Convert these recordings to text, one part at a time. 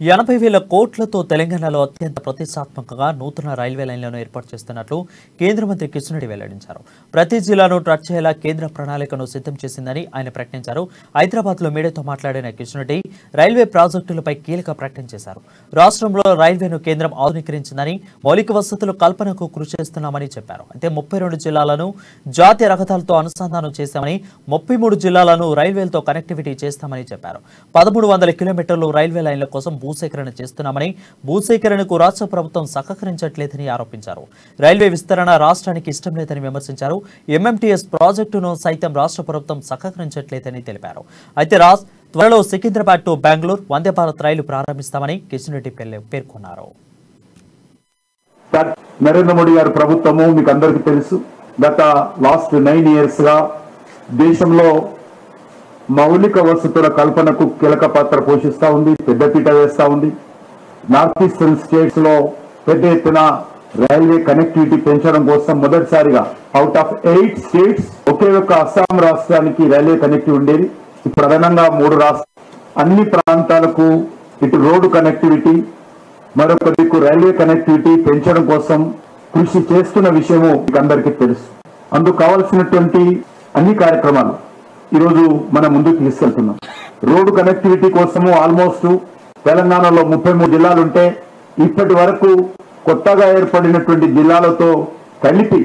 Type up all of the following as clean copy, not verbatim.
80,000 కోట్లతో తెలంగాణలో అత్యంత ప్రతిష్టాత్మకంగా నూతన రైల్వే లైన్లను ఏర్పాటు చేస్తున్నట్లు కేంద్ర మంత్రి కిషన్ రెడ్డి వెల్లడించారు. ప్రతి జిల్లాను టచ్ చేయాలా కేంద్ర ప్రణాళికను సిద్ధం చేసిందని ఆయన ప్రకటించారు. హైదరాబాద్లో మీడియాతో మాట్లాడిన కిషన్ రెడ్డి రైల్వే ప్రాజెక్టులపై కీలక ప్రకటన చేశారు. రాష్ట్రంలో రైల్వేను కేంద్రం ఆధునీకరించిందని, మౌలిక వసతుల కల్పనకు కృషి చేస్తున్నామని చెప్పారు. అయితే 32 జిల్లాలను జాతీయ రహదారులతో అనుసంధానం చేశామని, 33 జిల్లాలను రైల్వేలతో కనెక్టివిటీ చేస్తామని చెప్పారు. 1300 కిలోమీటర్లు రైల్వే లైన్ల కోసం భూసేకరణ చేస్తున్నామని, భూసేకరణకు రాష్ట్ర ప్రభుత్వం సహకరించట్లేదని ఆరోపించారు. రైల్వే విస్తరణ రాష్ట్రానికి ఇష్టం లేదని విమర్శించారు. ఎంఎంటీఎస్ ప్రాజెక్టును సైతం రాష్ట్ర ప్రభుత్వం సహకరించట్లేదని తెలిపారు. అయితే త్వరలో సికింద్రాబాద్ టు బెంగళూరు వందే భారత్ రైలు ప్రారంభిస్తామని కిషన్ రెడ్డి పేర్కొన్నారు. నరేంద్ర మోడీ గారి ప్రభుత్వము మీకు అందరికీ తెలుసు, గత లాస్ట్ 9 years గా దేశంలో మౌలిక వసతుల కల్పనకు కీలక పాత్ర పోషిస్తా ఉంది, పెద్దపీట వేస్తా ఉంది. నార్త్ ఈస్టర్న్ స్టేట్స్ లో పెద్ద ఎత్తున రైల్వే కనెక్టివిటీ పెంచడం కోసం మొదటిసారిగా అవుట్ ఆఫ్ 8 స్టేట్స్ ఒకే ఒక్క అస్సాం రాష్ట్రానికి రైల్వే కనెక్టివిటీ ఉండేది. ఇప్పుడు అదనంగా 3 రాష్ట్రాలు అన్ని ప్రాంతాలకు ఇటు రోడ్డు కనెక్టివిటీ, మరొక దిక్కు రైల్వే కనెక్టివిటీ పెంచడం కోసం కృషి చేస్తున్న విషయము మీకు అందరికీ తెలుసు. అందుకు కావాల్సినటువంటి అన్ని కార్యక్రమాలు ఈరోజు మనం ముందుకు తీసుకెళ్తున్నాం. రోడ్డు కనెక్టివిటీ కోసము ఆల్మోస్ట్ తెలంగాణలో 33 జిల్లాలు ఉంటే ఇప్పటి వరకు కొత్తగా ఏర్పడినటువంటి జిల్లాలతో కలిపి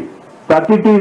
32